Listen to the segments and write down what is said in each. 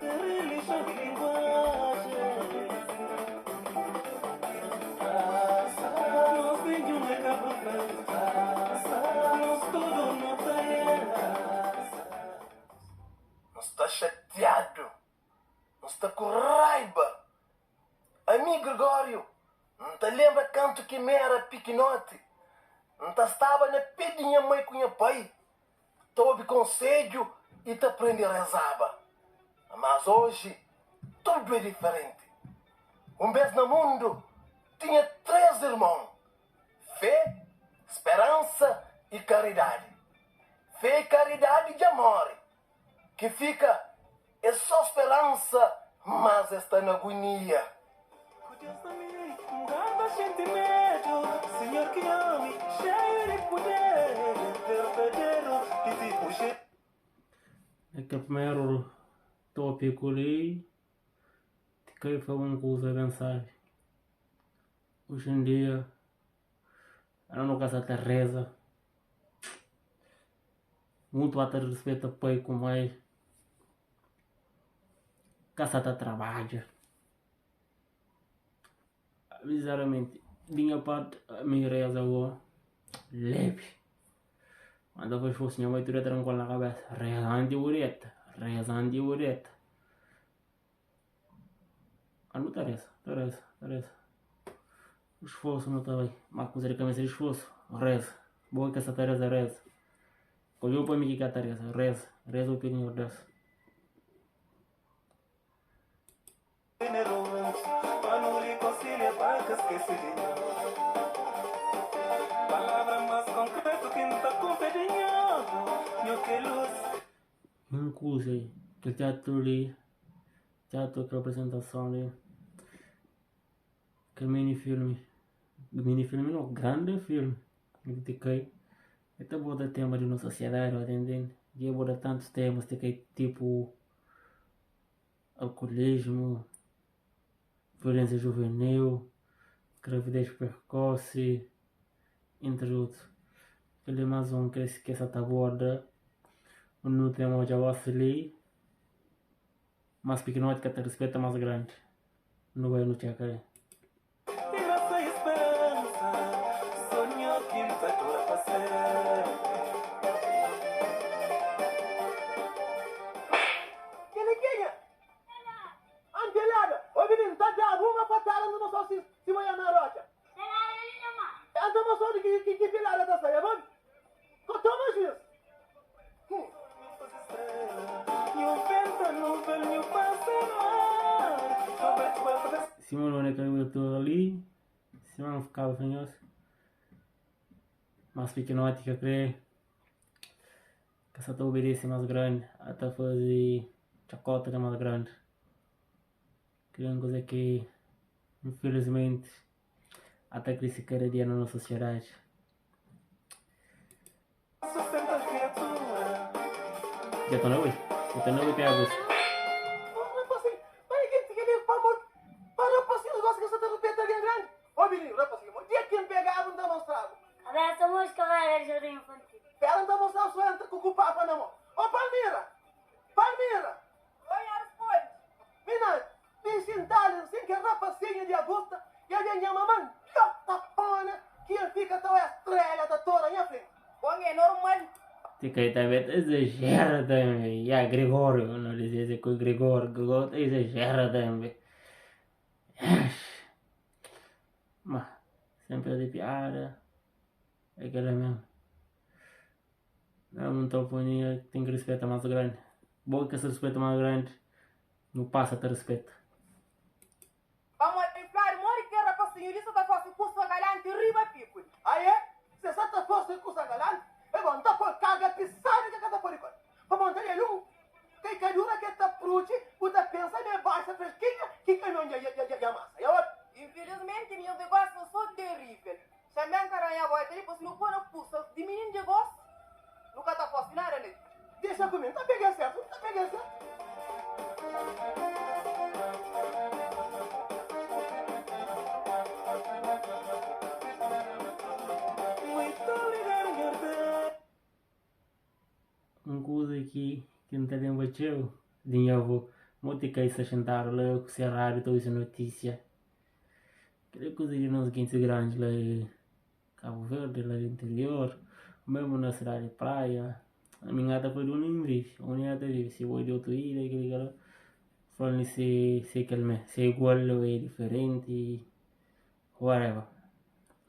Não está chateado, não está com raiva. Amigo Gregório, não te lembra canto que me era pequenote? Não te estava na pedinha mãe com minha pai? Te ouve conselho e te aprende a rezar. Mas hoje, tudo é diferente. Um vez no mundo, tinha 3 irmãos. Fé, esperança e caridade. Fé e caridade de amor. Que fica, é só esperança, mas está na agonia. Senhor que ame, cheio de poder, verdadeiro e tipo. Aquele primeiro tópico ali, que foi uma coisa a pensar. Hoje em dia, eu não gosto de reza. Muito a ter respeito a pai com mãe. Caça de trabalho. Sinceramente, minha parte, a minha reza agora, leve. Quando eu vejo o senhor vai ter tranquilo na cabeça. Rezando de ureta. Ah, não Teresa. O esforço não está bem. Mas com certeza de esforço, reza. Boa que essa Teresa reza. Olhou para mim que a Teresa reza o pequeno Deus. Inclusive, que teatro ali, teatro que apresentação ali, que minifilme não, grande filme, critiquei, até boda tema de uma sociedade, entendendo? E eu boda tantos temas, tipo alcoolismo, violência juvenil, gravidez precoce, entre outros. Ele é mais um que essa aborda, no tema já vacilei, mas pequenote que te respeita mais grande, não vai no tchacaré. Simão não é que eu estou ali, Simão ficava fanhoso, mas pequenote que eu creio, que essa tua obediência mais grande, até fazer chacota que é mais grande. Que é uma coisa que, infelizmente, até cresce cada dia na nossa sociedade. Já estou na ui? Já estou na ui que é a busca. Essa música vai jardim infantil. Ela não mostrar o sonho com o papo na mão. Ô Palmira! Oi, responde. Mina, me sentaram sem que rapacinha de agosto e a minha mamãe, tapona, que fica tão estrela da toda minha frente. Bom, é normal. Fica também exagera também. E a Gregório, não dizia que o Gregório exagera também. Mas, sempre de piada. É aquela mesmo. Não, muita opinião, tem que respeitar mais grande. Bom que se respeita mais grande, não passa a ter respeito. Vamos inflar mori que era para senhorita da fosse curso galante riba pico. Aí é? Se só te fosse com essa galante, eu vou andar por caga pisada que cada por igual. Vamos andar ele que cadura que tá prude, o da pensa de baixa fresquinha, que não é massa. Infelizmente, meu negócio sou terrível. Chamei a caranha boa, ele pois não pôr a pulsa de menino de gosto. Nunca tá fosse nada, né? Deixa comigo, tá pegando certo. Uma coisa que não tem bateu, dinheiro Muito que se sentaram lá, com o rádio, toda essa notícia. Aquela coisa de nós quentes grandes lá em Cabo Verde, lá no interior, mesmo na cidade de praia. A minha gata foi de um vive, a minha gata vive, se foi de outra ilha, aquele cara, falando se calma, se é igual ou é diferente, whatever,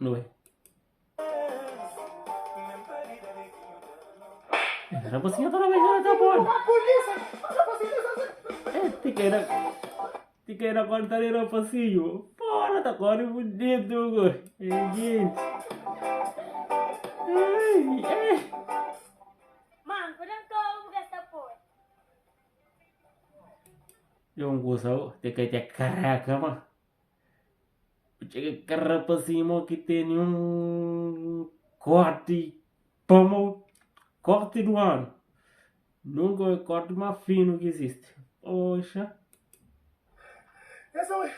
não é? Rapazinha toda vez ela tá bom. Te queira cortar o rapazinho. Porra, tá correndo bonito, gente. Ai. Man, podem kau essa porra. Yung gusaw, te caraca, mano. Porque rapazinho que tem corte, como corte do ano. Nunca é o corte mais fino que existe. Poxa. Essa é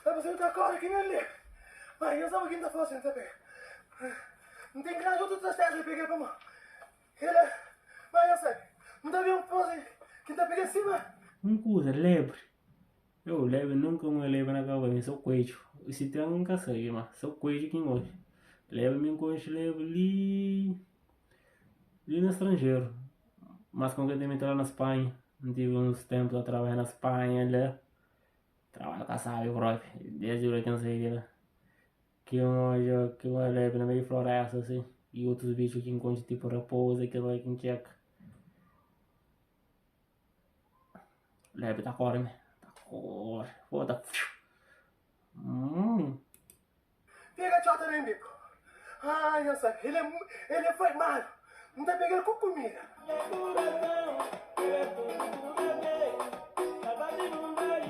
tá fazendo que agora aqui nele. Mas eu estava aqui na fazenda também. Não tem grande outro das terras que peguei para mim. Ele, mas eu sei, não tá vendo pose que tá pegando cima. Coisa lebre. Eu lebre nunca uma lebre na cabeça, só coelho. Se tem nunca sei, mas só coelho que gosta. Lebre me encontra lebre ali no estrangeiro. Mas concretamente lá na Espanha. Tive uns tempos a trabalhar na Espanha lá. Trabalho com a sábio próprio. Desde o que eu não sei lá. Que uma lebre na meio floresta assim. E outros bichos que encontram tipo raposa, aquilo lá que não checa. Lebre tá cor, né? Foda. Pega a chota nem bico. Ai, eu sei, ele foi malo. Não tá pegando com comida.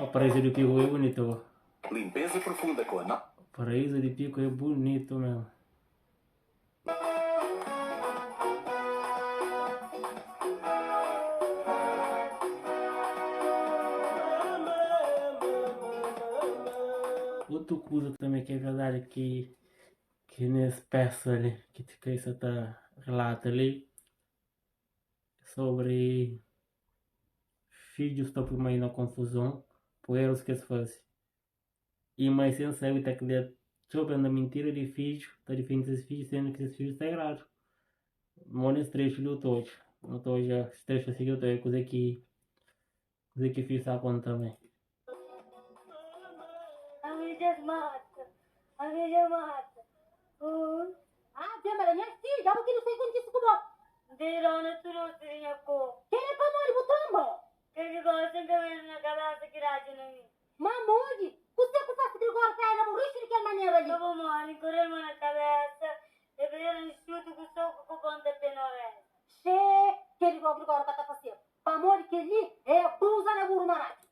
O paraíso de Pico é bonito. Limpeza profunda com a O paraíso de Pico é bonito mesmo. Outra coisa também que é verdade que nesse peça ali, que isso tá relata ali, sobre filhos estão por meio na confusão, por erros que se fazem. E mais sem saber está que sobre a mentira de filho, está defendendo esses filhos, sendo que esses filhos estão errados. Mora esse trecho do todo. Não estou já, esse trecho assim que eu estou, é coisa que filho está conta também. A mídia mata. A mídia mata. Dia maranhã, sim, já porque não sei quando disse como. Dirona tudo tinha co. Quem é pra morrer, botombo? Que gosta de ver na cabeça que raja na mim. Mamode, você que faz agora para ela morrer de que maneira ali? Eu vou morrer, correr na cabeça. E ver um chuto com soco com conta penore. Che, que ele agora que tá fazendo. Pra morrer que ali é brusa na burmarate.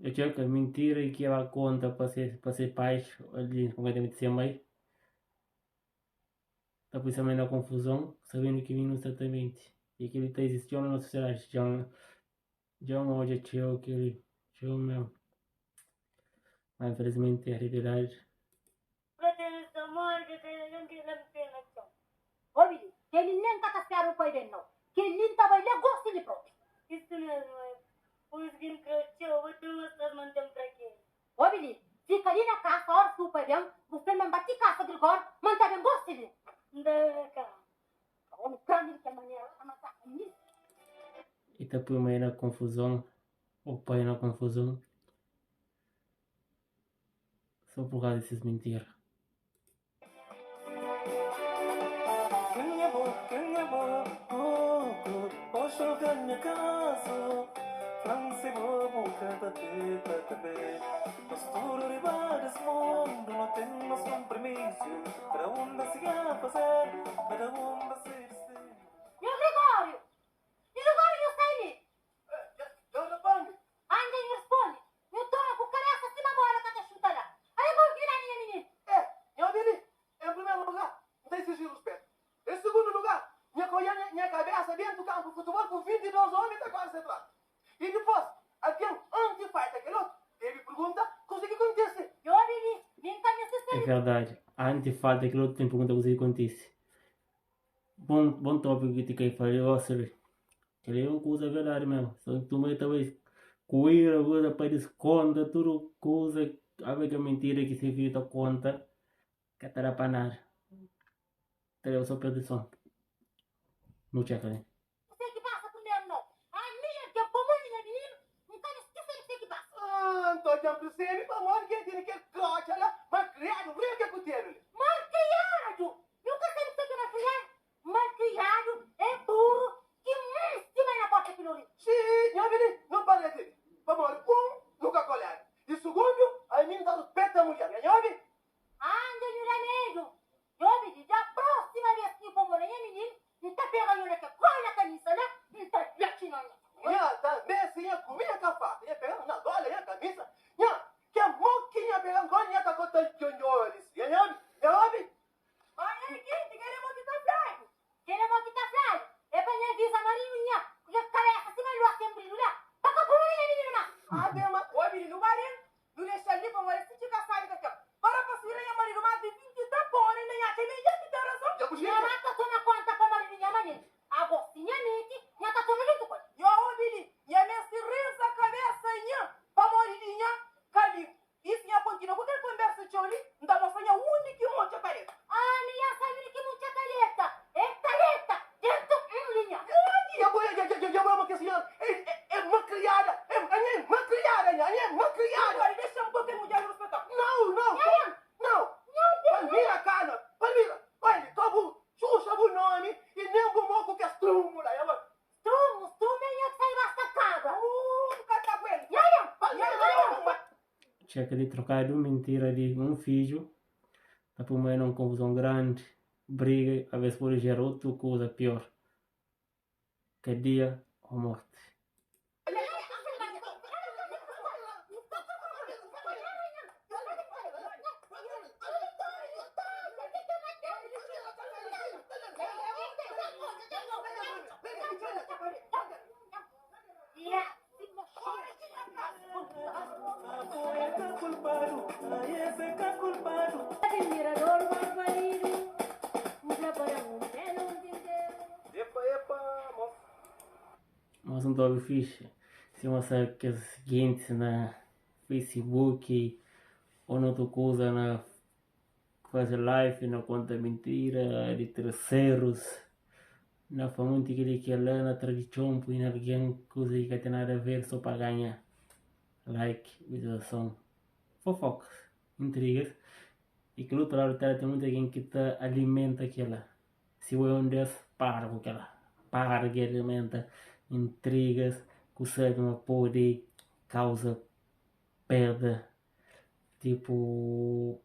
Eu tinha que mentira e que ela conta para ser pais, ali, completamente sem mãe. Está por isso também na confusão, sabendo que vem no tratamento. E que ele está existindo na sociedade. Já uma hoje tio que ele tio mesmo. Mas infelizmente é a realidade. Obili, que ele nem catastear o pai dele não. Que ele estava ele gosta de próprio. Isso mesmo é. Os que encrochou, vou te mostrar mantem para quê. Obili, fica ali na casa, a hora que o pai dele, você me bate casa de agora, mantém gosto de. Não, cá. Homem grande de que maneira, a matar nisso. E está por meio na confusão, o pai na confusão. Só por causa dessas mentiras. E o Gregório? E o Gregório está ali? Eu respondo. Ainda me responde. Eu tô com cabeça acima da hora que tá chutando lá. Aí vou virar minha menina. Eu dele, em primeiro lugar, não tem sigilo respeito. Em segundo lugar, minha cabeça dentro do campo de futebol com 22 homens está quase centrado. E depois, aquele anti-fight, aquele outro, ele pergunta o que acontece. Eu ali, nem tá necessário. É verdade. A antifada aquele outro tempo pergunta o que acontece. Bom tópico que te quer falar, Ele é uma coisa verdade mesmo. Só que tu mãe talvez coisa, coisa para desconta, tudo coisa, a ver que é mentira que se viu da conta, que terá para nada. Terá só perdição. Não checa, né? Você que passa primeiro, não. A minha que é como minha menina, não tá esquecendo você que passa. Ah, então já percebe para morrer que ele quer cocha lá, mas criado, vem que puteiro. Malcriado! Nunca sei o que você vai fazer. Malcriado é burro que se vai na porta que não ri. Sim, já vem, não parece. Para morrer, nunca colher. E segundo, a mim dá respeito à mulher, já vem? Anda no remédio. Eu me diz, a próxima vez que eu for morar, menino, não tá pegando naquela coisa na camisa, né? Não tá latinando. Já, também assim, a comida tá fácil. Já pegando na gola, já camisa. Já, que a moquinha pegando coisa, já tá contando de olhos. Já vem? Já vem? Olha aqui, queremos que tá flaio. Queremos que tá flaio. É pra minha visa marinha. Porque careca, se vai luar sempre, não dá? Tá com a bolinha, menino, mas. Ah, bem, mas, ó, menino, marido, não deixa ali para morrer, se fica saindo aqui, ó. Para pra subir aí, marido, mas de 20 tá fora, nem a gente já te deu razão. Já Minha cozinha? mata toma conta pra marinha, maninho. A gocinha mente, minha tá tomando muito coisa. E ó, menino, e a minha se risa a cabeça, nha, para morrer, nha, cali. Isso, nha, continua, qualquer conversa, tcholi, não dá uma sonha única e um monte de parede. Ah, minha sabe que muita careta. É careta. Dentro, linha. Já vou, que senhora, é uma criada, é uma criada, é uma criada. Agora, deixa um pouquinho mulher respeitar. Não. Palmira, cara, Palmira. Olha, tobo, xuxa o nome e nem o moco que é estrúmula. Strume, minha que sai basta cabra. Cataguelo. Checa de trocar de mentira de um filho, tá por meio uma confusão grande, briga, a vez pode gerar outra coisa pior, que dia ou morte. Admirador barbarino, usa para um belo entender. Epa, moço. Mas um dog fixe, se você quer seguinte na Facebook ou noutra coisa na fazer live na conta mentira de terceiros, na família que ele quer lá na tradição, põe alguém coisa que tem nada a ver só para ganhar like, visualização, fofocas, intrigas, e que do outro lado tem muita gente que tá alimenta aquela. Se o um desses, para com aquela, para que alimenta intrigas, que o uma pode causa perda, tipo,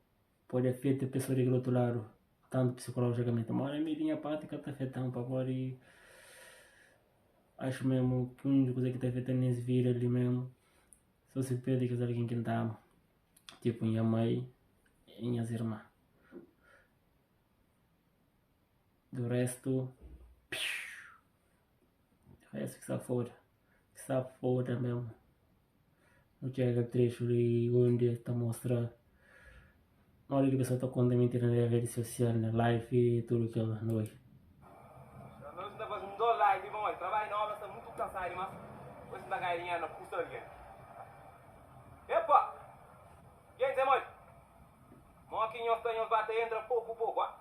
pode afetar a pessoa do outro lado, tanto psicologicamente, mas a minha parte que está afetando para pode, acho mesmo que a única coisa que está afetando nesse vírus ali mesmo, só se perde que alguém que está ama, tipo minha mãe e minhas irmãs. Do resto, que está foda mesmo. Não chega trecho de onde está mostrando. Na hora que a pessoa está contando mentira na rede social, na live e tudo que ela não é. Nós ainda fazemos dois live, vamos trabalho na obra, está muito cansado, mas depois ainda ganhar na custa alguém. Epa! Quem tem mãe? Mão aqui nós estamos batendo entra pouco, ó.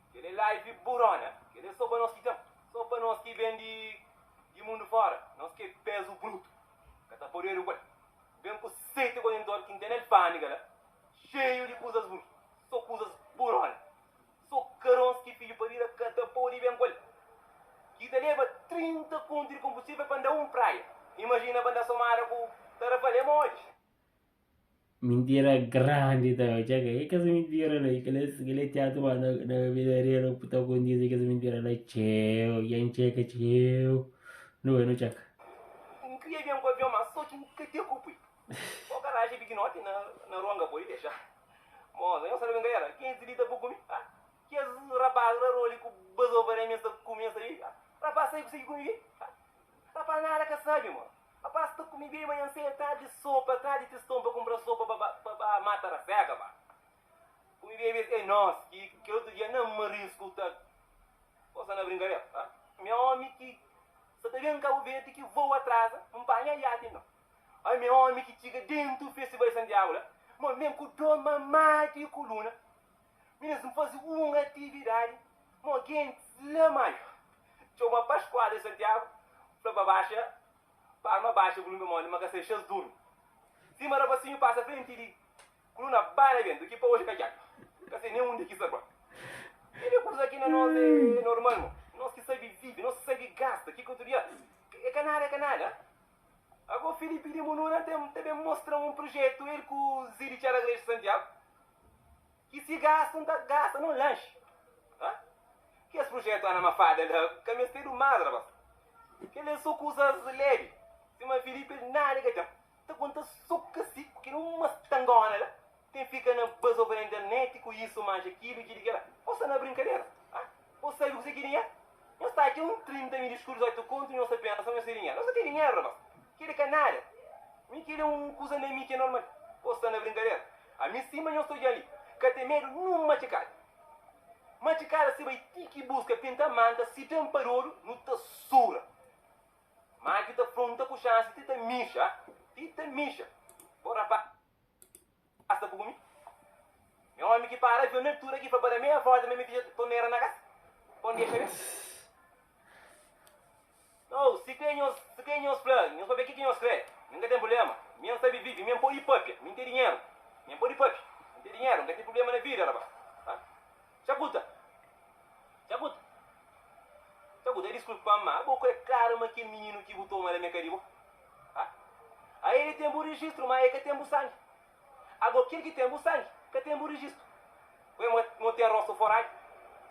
Aquele live burona, aquele só para nós que estamos, só para nós que vem de mundo fora, nós que peso bruto. Cata por ele, ué. Vem com 7 contentor que tem ele pânico, né? Cheio de coisas brutas, só coisas burona. Só carões que filho para ir a cata por e vem com ele. Que te leva 30 contos de combustível para andar praia. Imagina para andar somada com tarafalha hoje. Mentira grande da jaga. É que essa mentira lá, que teatro lá na vida real, puta com diz que essa mentira lá, tchau, e checa, tchau. Não é, não checa. Não queria ver um avião, mas só que nunca te ocupei. O cara acha pequenote na ruanga pode deixar. Moça, eu sabia que era, 15 litros por comer. Que as rapazes ali com bazou para mim essa começa aí. Rapaz, sai conseguir comer. Rapaz, nada que sabe, mano. Rapaz, tu comigo aí amanhã cedo, tá de sopa, tá de testão para comprar sopa para matar a cega, pá. Comigo aí, nossa, que outro dia não me risco, tá? Posso não brincadeira, tá? Meu homem que Você tá vendo que o vento que voa atrás, não panha e até não. Aí meu homem que chega dentro do Festival de Santiago, lá, mas mesmo com dor mamada e coluna, mesmo fazer uma atividade, mas alguém lá mais. Tinha uma Pascoada em Santiago, para baixa, para uma baixa, volume mole, mas que seja duro. Se mara assim passa frente de coluna bala vento, que para hoje caiado. Que se nenhum de que sabe. Ele coisa aqui na nós é normal, nós que sabe vive, nós que sabe gasta, que cultura é canalha. Agora o Felipe de Mununa também mostra um projeto, ele com o Ziri Charagres de Santiago, que se gasta no lanche. Que esse projeto é uma fada, que é mestre do mar, rapaz. Que ele só usa leve. Se uma Felipe nada que tá conta suca assim, que não uma tangona, né? Tem fica na base over internet com isso, manja aquilo, aquilo. Você na brincadeira. Você sabe o que você queria? Eu está aqui 30 mil discursos, 8 contos, e você pensa, não sei dinheiro. Não tem dinheiro, rapaz. Queria canalha. Me queria coisa nem que é normal. Você na brincadeira. A mim cima eu estou ali. Que tem medo num machucado. Machucado se vai ter que buscar pinta manta, se tem um parolo, não te sura. Mas que te afronta com chance, te micha. Bora pá. Basta por mim. Meu homem que para, viu na altura aqui para meia volta, mesmo que torneira na casa. Onde é que não, se quem os planos, não sabe quem os crê. Nunca tem problema. Minha sabe vive, minha pode papi, minha tem dinheiro. Minha pode papi, não tem dinheiro, não tem problema na vida, rapaz. Chabuta, desculpa, mas a boca é claro, mas que menino que botou uma na minha caribo. Aí ele tem um registro, mas é que tem um sangue. Agora, aquele que tem um sangue, que tem um registro. Não tem rosto fora,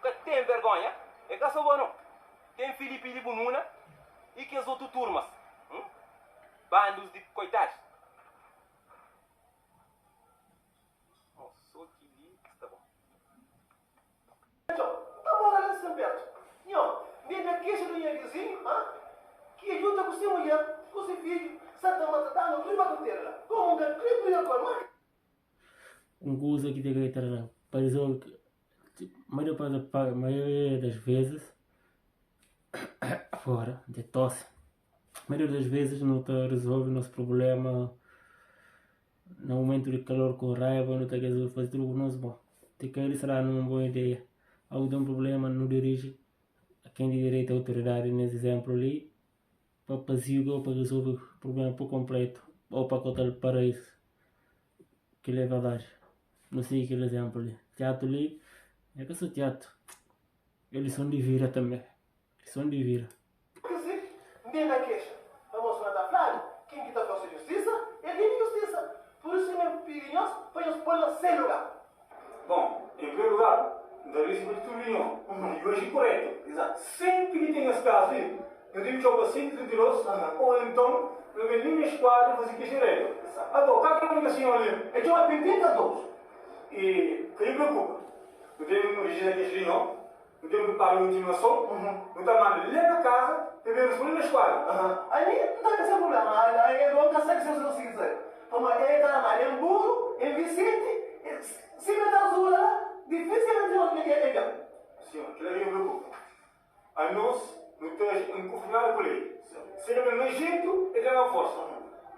que tem vergonha, é que só bom não. Tem Felipe de Bununa e que as outras turmas. Bandos de coitados. Nossa, que lindo, tá bom. Tá morando assim perto. Nem a queixa do minha vizinho, que ajuda com seu mulher, com seu filho, Santa Matatana, não vai ter lá. Como um gato, agora, coisa que tem que ter pareceu que a maioria das vezes fora de tosse, a maioria das vezes não resolve o nosso problema no momento de calor com raiva, não está a fazer tudo o nosso bom. Tem que ele será uma boa ideia. Algo de um problema não dirige a quem de direito à autoridade nesse exemplo ali para apaziguar ou para resolver o problema por completo ou para contar para isso que ele é verdade. Não sei aquele exemplo ali. Teatro ali, é que eu sou teatro. Eles são de vira também. Eles são de vira. Que sim, nem da queixa. Vamos mandar Flávio. Quem que está fazendo justiça, ele tem justiça. Por isso, meu pirinhos, põe-os por sem lugar. Bom, em primeiro lugar, daria-se muito turbinho. E hoje correto. Exato. Sempre que tem esse caso, eu digo que eu vou sempre mentiroso, ou então, eu venho minha esquadra e fazer que direito. Agora, o que é que a senhora ali? É de uma pimpinha todos. E, que me preocupa, eu tenho um registro aqui, senhor, eu tenho que pagar uma intimação, eu estou mandando lá na casa, e venho responder na esquadra. Aí não está com esse problema. Aí eu não consegue ser o que quiser. Como ele está na em burro, em Vicente, se meter azul lá, dificilmente não me quer. Senhor, que me preocupa. A nós, não estamos conformados com ele. Se ele não é jeito, ele é uma força.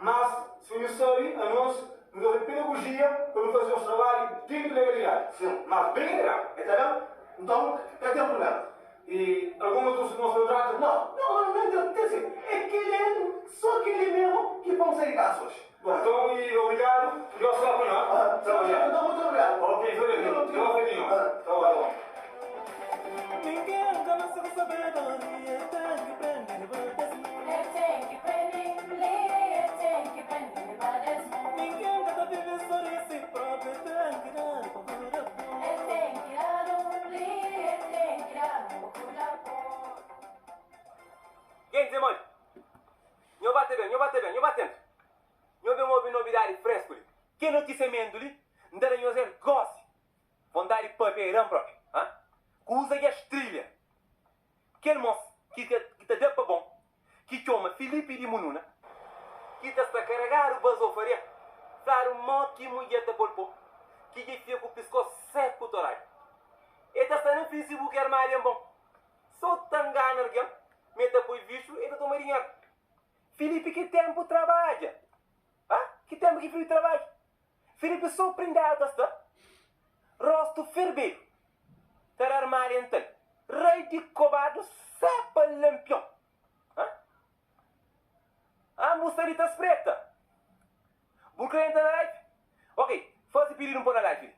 Mas, se não sabe, a nós, não temos pedagogia para não fazer o trabalho dentro da legalidade. Sim. Mas bem legal. Entendeu? Então, cadê o problema? E alguma dos nossos contratos? Não, é que ele é só aquele mesmo que vão sair casos. Bom, então, e obrigado. Eu sou apanhado. Então, muito obrigado. Ok, Fernando. Eu vou Tá bom. Ninguém não se sabedoria, tem que prender ninguém cada vez sobre si próprio, tem que dar quem diz, mãe? Eu bate bem. Eu venho ouvir novidade fresca. Que notícia mendo-lhe? Não tem fazer gosse. Vontade de papelão próprio. Usa que as trilhas. Aquele moço que te deu para bom, que chama Felipe de Mununa, que te está carregar o basofaria, dar um monte de mulher de bolpo, que lhe fica com o pescoço seco do horário. E está no Facebook armário bom. Só tangana, meta por bicho e do marinheiro. Felipe, que tempo trabalha? Que tempo que Felipe trabalha? Felipe surpreendeu, está? Rosto ferveiro. Ter armário então. Rei de cobarde, sapa lampião. Moçarita preta. Busca entrar na live? Ok, faz pedir um pouco na live.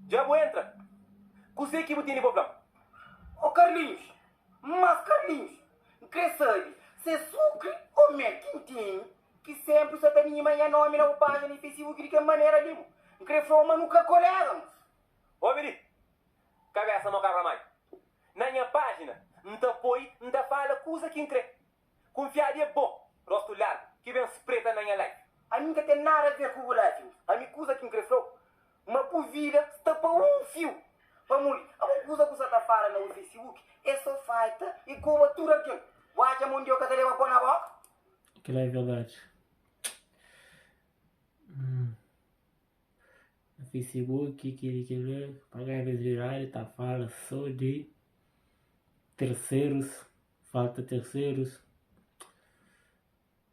Já vou entrar. Cusei que eu tenho problema. Carlinhos, mas Carlinhos, cresce se sucre ou merquintinho, que sempre só tem minha nome na página no Facebook de que maneira ali, cresceu nunca colega. Ô, Viri, cabeça não cabra mais. Na minha página, não te apoio, não te fala coisa que crê. Confiaria bom, rosto largo, que vem preta na minha live. A mim não tem nada a ver com o live, a minha coisa que cresceu, mas por vida, está para um fio. Vamos, a coisa que você está falando no Facebook é só feita e cobertura aqui. Guarda mundial que te leva para na boca. Aquilo é verdade. No Facebook, que pagar virar e tá fala só de terceiros, falta terceiros.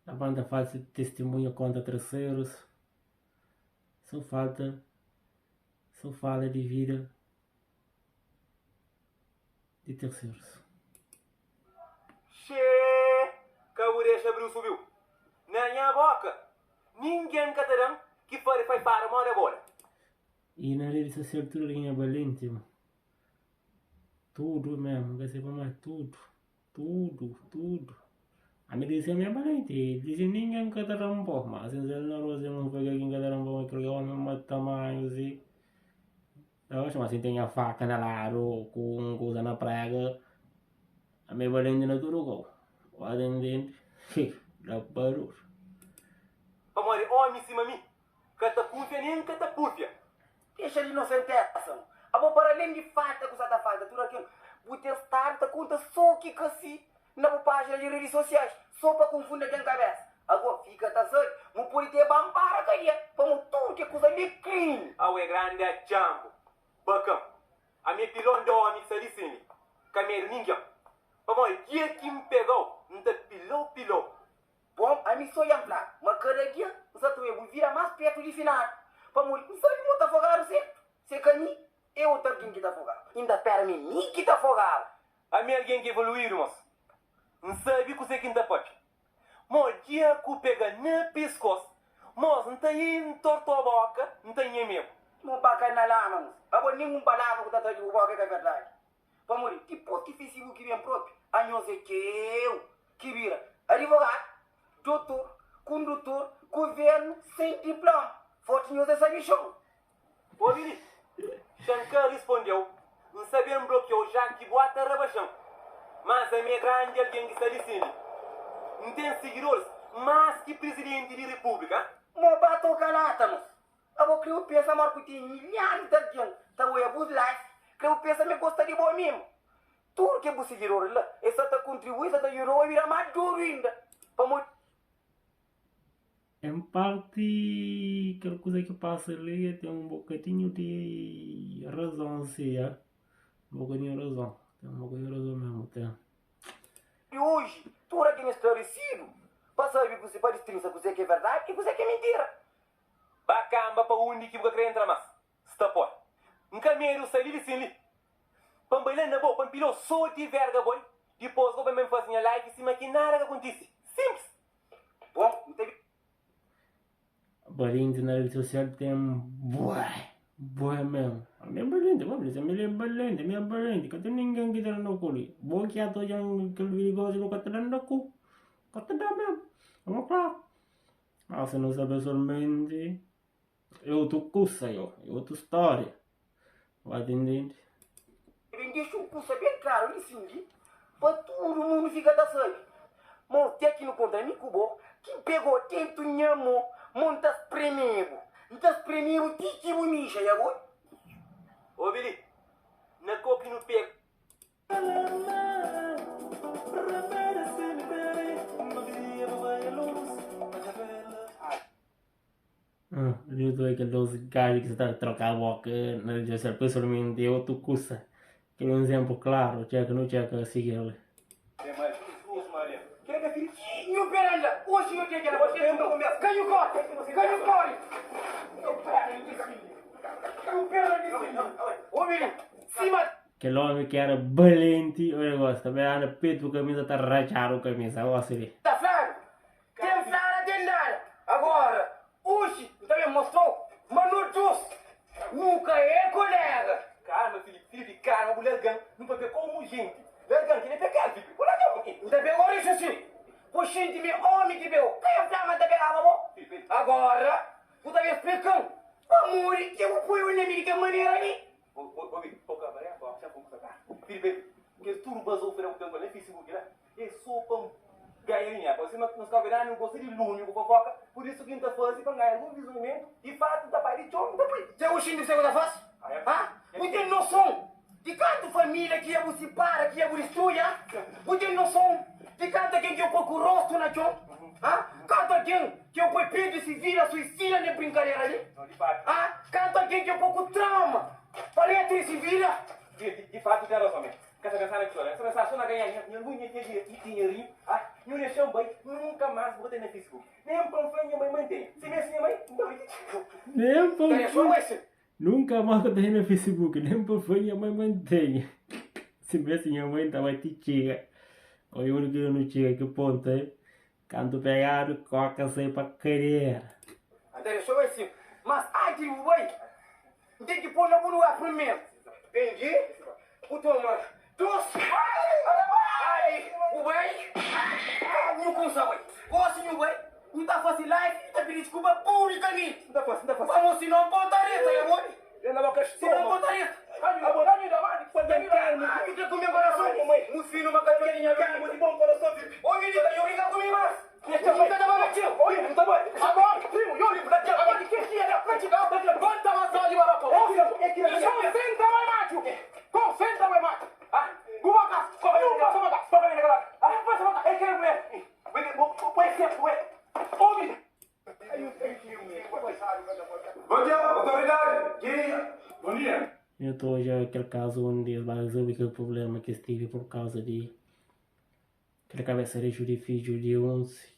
A banda faz testemunho contra terceiros. Só fala de vida de terceiros. Caburecha abriu, subiu. Na minha boca, ninguém catarão que faz para uma hora bola. E na rede social tudo é valente, mano. Tudo mesmo, vai ser para mais tudo. A mim dizem é valente, dizem ninguém catarão um pouco, mas em geral não foi quem catarão um pouco, porque eu mesmo tamanho assim. Eu acho assim, tem a faca na lado, com coisa na praga. A minha valente não tudo gol. O atendente, dá barulho. Amore, homem em cima de mim. Cata púfia nem cata púfia. Deixa de inocentação. A boa para além de falta que você está falando, tudo aquilo. Vou testar, tá conta só que assim na página de redes sociais, só para confundir quem cabeça. Agora fica, tá certo? Não pode ter bambara, carinha, para tudo que coisa de crime. A é grande é jambo. Bacão. A minha pilão de homem se disse, cameiro ninguém. Amore, dia que me pegou, não te pilou. Bom, a mim só ia falar, mas cada dia, você vai virar mais perto de final. Para morrer, não sabe muito afogado, certo? Se cani, eu também que está afogado. Ainda espera mim que está afogado. A minha alguém que evoluiu, moço. Não sabe que você que ainda pode. Mas dia que pega na pescoço, moço, não tem torto a boca, não tem nem mesmo. Não para na lama, moço. Agora nenhum palavra que está atrás de boca que é verdade. Para morrer, que posto difícil que vem próprio. A nós é que eu, que vira advogado, doutor, condutor, governo, sem diploma. Forte nós essa missão. Ô, Vili, Shankar respondeu, não sabemos bloquear já que bota rabaixão. Mas a minha grande alguém que está dizendo, não tem seguidores, mas que presidente da república. Mas bato calata, moço. Eu creio que pensa mais que tem milhares de gente, tá o abus life, creio que pensa me gosta de bom mesmo. Tudo que você seguidor lá, essa tá contribui, essa tá euro, vira mais duro ainda. Vamos. Em parte, aquela coisa que passa ali tem um bocadinho de razão, sim, é? Um bocadinho de razão. Tem um bocadinho de razão mesmo, tem. E hoje, tudo aqui é esclarecido. Para saber que você pode estrinçar que é verdade e que é mentira. Bacamba para onde que você quer entrar mais. Está por. Um caminheiro sai de cima. Pambailando boa, pampilou só de verga, boy. Depois eu vou fazer a live em cima que nada que acontece. Simples. Bom, não teve. Balente na rede social tem bué mesmo. A minha balente, vamos dizer, a minha balente, que tem ninguém que está no cu ali. Boa que ato já aquele perigoso que está no cu. Que está mesmo. Vamos lá. Ah, se não sabe somente, é outra coisa, é outra história. O atendente. Deixa o curso bem claro, sim, para todo mundo ficar da sangue. Montei aqui no contra mim, Cubo, que pegou tento nhamo, montas premigo. Montas premigo, tiki bunisha, já vou? Ô, Vili, na coque no pego. Eu tô aqueles gajos que estão a trocar a boca na rede social, pessoalmente é outra coisa. Aquele é um exemplo claro, checa, não checa, siga ele. Tem mais duas, Maria. Quer que filho? Meu peranda! Hoje eu tenho que você não começa. Ganho o corte! Ganho o corte! Meu peranda de filho! Meu peranda de filho! Ô, menino! Cima! Aquele homem que era valente, o negócio, também anda peito a camisa, tá rachado a camisa, olha ali. Tá fraco? Tem Sara, tem nada! Agora, hoje, também mostrou, mas não trouxe. Nunca é colega! Calma, Felipe, calma, mulher ganha. Não pode ver como gente. Mulher ganha, que nem pegar, Felipe. Olha aqui, um pouquinho. Não pegou isso assim? Poxa, gente, meu homem que veio. Quem é a da pegava, bom? Agora, tu tá me explicando. Amor, que eu fui o inimigo de maneira ali. Felipe, que tudo basou para o tempo no Facebook, né? E sopa ganharia. Você não está vendo, não gosta de lunho, com fofoca. Por isso, quinta-feira, para ganhar algum visualmente, e fato da pai de chão, depois. Você é o xingo segunda face? Ah? Você tem noção de quanto família que é você para, que é você estuda? Você tem noção de quanto quem que eu pouco rosto na chão? Ah? Quanto quem que eu pouco pedo se vira suicida na brincadeira ali? Ah? Quanto quem que eu pouco trauma? Paleta e se vira? De fato, tem razão, mesmo. Quer saber essa história? Essa mensagem não ganha dinheirinho, ah? E o deixou bem, nunca mais vou ter no Facebook. Nem para um minha mãe mantém. Se minha mãe, então Nem Telefone para esse? nunca mais que eu tenho no Facebook, nem para minha mãe mantenha. Se mesmo minha mãe estava te chega. O único que não chega que ponto é quando pegar coca sai para querer. Telefone esse? Mas ai que o bem. Tem que pôr na boa primeiro. Entendi? Puta, mano. Doce. Ai, o bem. Não consegue. Gosto de bem. Não tá fácil live. Tá pedindo desculpa pública ali. não dá fácil. Vamos se não pontareta, amor. Eu não vou querer. Se não pontareta. Fica com meu coração. No fim, numa cadelinha velha. Muito bom coração, Felipe. Ô, menina, eu ligo comigo mais. Deixa eu ver. Oi, não tá bom. Agora, primo, eu ligo daqui. Agora, que é? Quanta maçã de barroca. Concentra, vai, macho. Concentra, vai, macho. Ah, uma casa. Eu passo uma casa. Papai, minha galera. Ah, passa uma casa. Eu quero mulher. Põe certo, ué. Ô, menino. Bom dia, autoridade. Bom dia. Eu estou já aquele caso onde ele vai resolver aquele problema que estive por causa de aquela cabeça de edifício de 11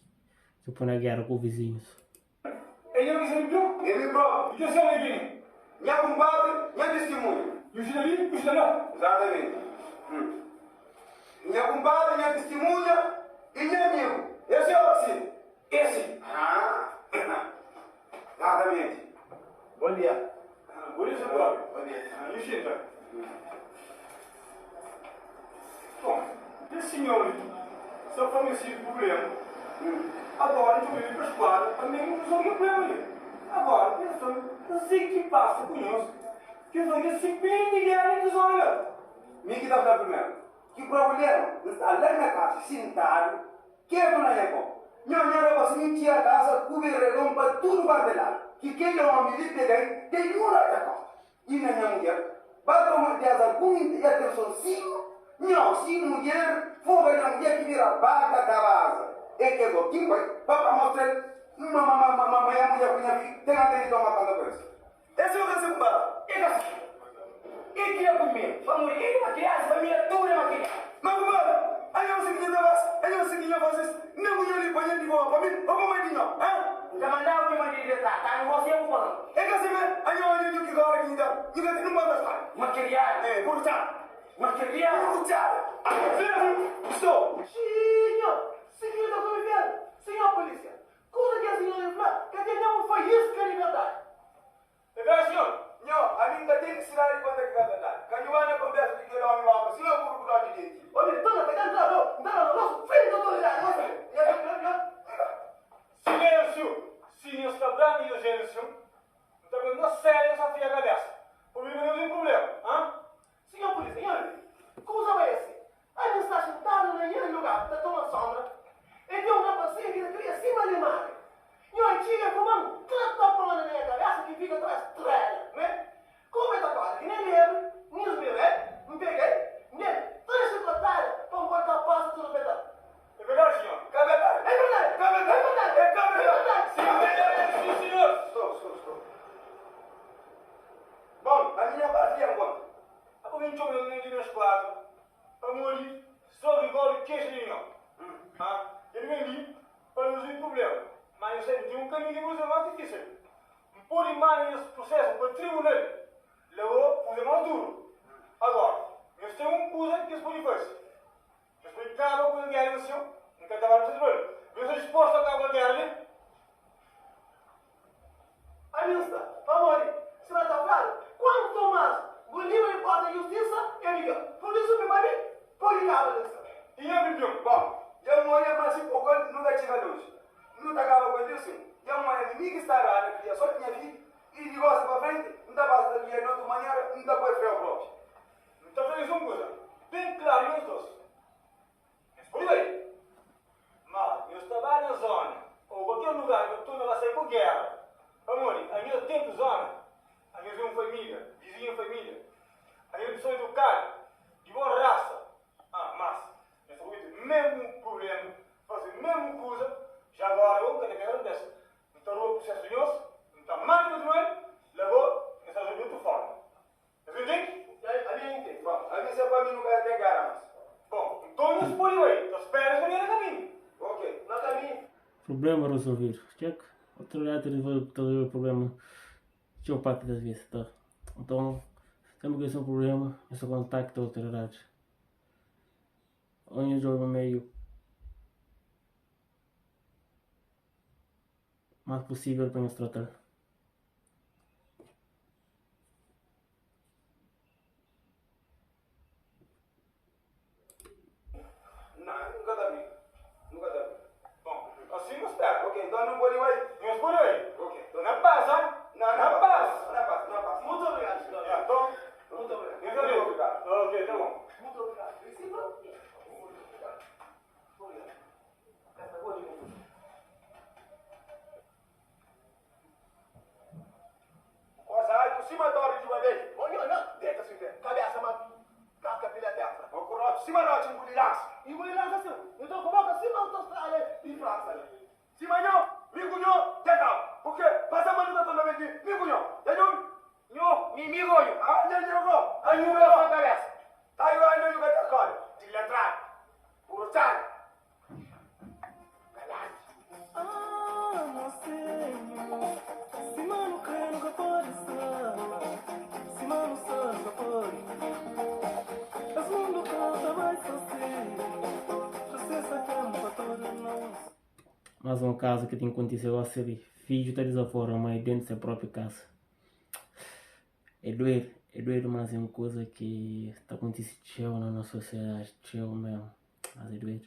que foi na guerra com os vizinhos. Ele não se livrou? Ele livrou. E que você livrou? Minha compadre, minha testemunha. E o cidadão? O cidadão? Exatamente. Minha compadre, minha testemunha e meu amigo. Esse é o assim. Esse? Ah, exatamente. Bom dia. Bom dia, senhor. Bom dia. E o senhor? Bom, esse senhor só foi esse problema. Agora, então, ele para a esquadra também resolve o problema ali. Agora, pensando, eu sei que passa com isso, que eu sou esse bem de guerra e olha. Me que dá para problema. Que problema? Está lá na casa, sentado, que é dona Iaco. Minha mãe vai seguir a casa, coberredão para tudo para lá. Que quem é uma medida de tem uma da casa. E na minha mulher, vai tomar de asa com e a terçoncinho, não, se mulher, for a mulher que vira bata da casa. É que eu quem vai, para mostrar, mamãe, a mulher que minha tem a ter de tomar conta por isso. Esse é o que você fala. E que é comigo? Vamos ir, uma criança, família toda, uma criança. Mas, mano, aí eu sei que vocês, não mulher lhe põe de boa para mim, ou como é que não, hein? Ainda mandava me mandar de trás, tá? Não você é um pão. É que você vê, aí eu olho que agora aqui então, e você não manda estar. Uma criança. É, por estar. Uma criança. Por estar. Estou. Senhor, como é? Senhor polícia, coisa que a senhora fala, que tem não foi isso que é liberdade. É senhor, não, a mim tem que ensinar ele quando é que vai verdade. Quando eu ando conversa de que ele é homem lá, senhor, eu vou cuidar de dentro. Olha, toda pegando não, nosso filho da autoridade. Silêncio! Silêncio está dando e o silêncio. Não está vendo na série essa filha cabeça. Por mim não tem problema, hã? Senhor polícia, senhor, como é esse? Aí está sentado naquele lugar, está tomando sombra. E tem uma paciente que cria cima de mar. E o antigo é como um tratado na minha cabeça que fica atrás estrela, né? Como é que agora? Que nem ele, nem os meus, né? Não peguei, nem toda secretária para um corta-passo tudo pedal. É verdade, senhor? É verdade. É verdade. É verdade. É verdade. É verdade. É verdade. Sim, senhor. Estou. caminho de evolução mais difícil. Pôr em mão esse processo para o tribunal, levou fazer mais duro. Agora, nós temos uma coisa que se pode fazer. Nós podemos acabar com a guerra no seu, nunca estava a fazer. Nós estamos dispostos a acabar com a guerra ali. Amista, amore, se não está claro, quanto mais Bolívar importa a justiça, é melhor. Por isso, meu marido, pode acabar nisso. E eu me digo, bom, já morri mais um pouco, nunca chega longe. Não acaba com isso. Já morri, ninguém está lá na criação, só tinha filho, e de gosta para frente, não está basta de de outra maneira, não está para frear o próprio. Então, faz uma coisa, bem claro, nós dois. Mas por aí. Mas, eu estava na zona, ou qualquer lugar que tu não vai sair por guerra. Amor, a minha tempo zona, a minha família, vizinha família, a minha pessoa educada, de boa raça. Mas, nessa coisa, mesmo problema, fazer a mesma coisa, já agora eu quero que eu dessa. Então, o processo nosso, então, mais do que não levou, nessa ajuda de outra forma. Você entende? A minha entende. Bom, a minha para mim nunca tem gara mais. Bom, então, nós por aí, então, espera que eu caminho. Ok, na caminho. Problema resolvido. Check. Autoridade resolveu o problema. Deixa eu parte das vezes, tá? Então, sempre que esse é um problema, eu só contacto a autoridade. Onde eu jogo meio mais possível para nos tratar. Não, nunca dá bem. Nunca dá bem. Bom, assim não está. Ok, então não pode mais. Não pode aí. Ok. Então não passa, hein? Não passa. Não passa, não passa. Muito obrigado, senhor. Então, muito obrigado. Muito obrigado. Ok, tá bom. Muito obrigado. Aí, por cima da hora de uma vez. Olha, não. Deita assim, cabeça, mas casca pilha terra. O corote, cima da hora de engolirança. Engolirança, assim. Então, coloca cima da autostrada e França. Cima não, me cunhou, tenta. Porque passa a mão da tua vez, me cunhou. Entendeu? Nho, me cunhou. Ah, não, não. Aí, me cunhou a cabeça. Tá aí, aí, não, eu quero escolher. De letrar. Puro chá. Mais um caso que tem acontecido a série. Filho está desafora a mãe dentro da sua própria casa. É doer, mas é uma coisa que está acontecendo na nossa sociedade. Tchau mesmo. Mas é doer.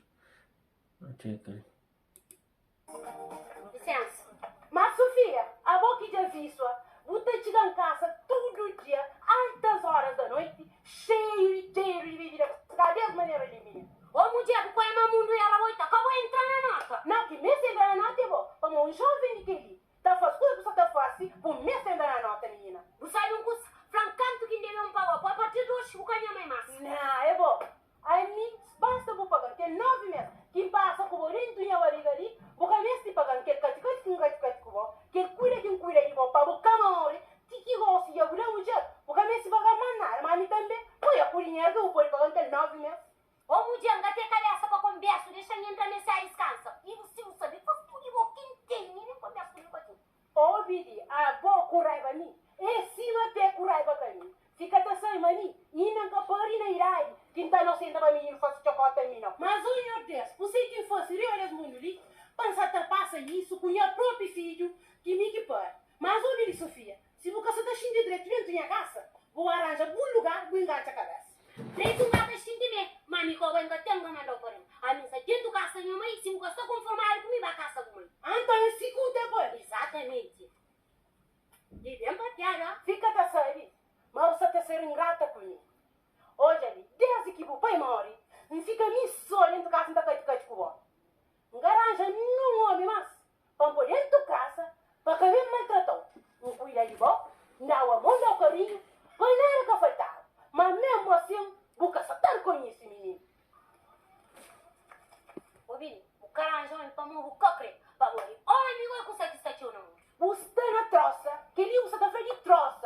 Não checa. Licença. Mas Sofia, a boca de aviso, você chega em casa todo dia, altas horas da noite, cheio de bebida, da mesma maneira de mim. Ô mulher, qual é o mundo e ela vai acabou entrar na nota? Não, que mesmo entrar na nota é bom. Como um jovem de que tá faz tudo que você tá fazendo, por mesmo entrar na nota, menina. Você não custa francamente que deve um pago, pode partir do hoje, porque minha mãe massa. Não, é bom. A mim, basta por pagar, que é 9 meses. Quem passa com o bolinho e a barriga ali, porque mesmo se pagar, que é caticate com gaticate com bom, que cuida de bom, para o camão, que gosta de abrir um dia, porque mesmo se pagar mais nada, mas a mim também, põe a purinha que eu vou pagar até 9 meses. Ô, mulher, não tem cabeça para conversa, deixa eu entrar nesse aí, descansa. E você não sabe, faz tudo igual quem tem, nem conversa comigo aqui. Ô, Bidi, a boa curaiba mim, esse não tem curaiba para mim. Fica até sem mani, e não capari na irai, quem tá não sendo para mim, não faz chocolate a mim, não. Mas, ô, meu Deus, você que fosse, eu olhas muito ali, pensa que passa isso com o próprio filho, que me que pode. Mas, ô, Bidi, Sofia, se você tá xingando direito dentro da minha casa, vou arranjar um lugar, vou engajar a cabeça. Três um gato xingando, mas me cobra ainda tem uma mandou por ele. A mim, se dentro da casa minha mãe, se me gostou conformar comigo, a casa com ele. Então, esse cu depois. Exatamente. E bem pateada. Fica da série. Mas você tá sendo ingrata comigo. Hoje ali, desde que o pai morre, não fica nem só dentro da casa, não tá caicate com o homem. Não garanja nenhum homem mais. Para pôr dentro da casa, para que ele maltratou. Não cuida de bom, dá o amor, dá o carinho, para nada que faltava. Mas mesmo assim, boca só tá com isso, menino. Ô, Bini, o cara arranjou ele para morrer o cocre, para morrer. Olha, amigo, eu consigo estar tio, não. Você não troça, que ele usa da frente de troça.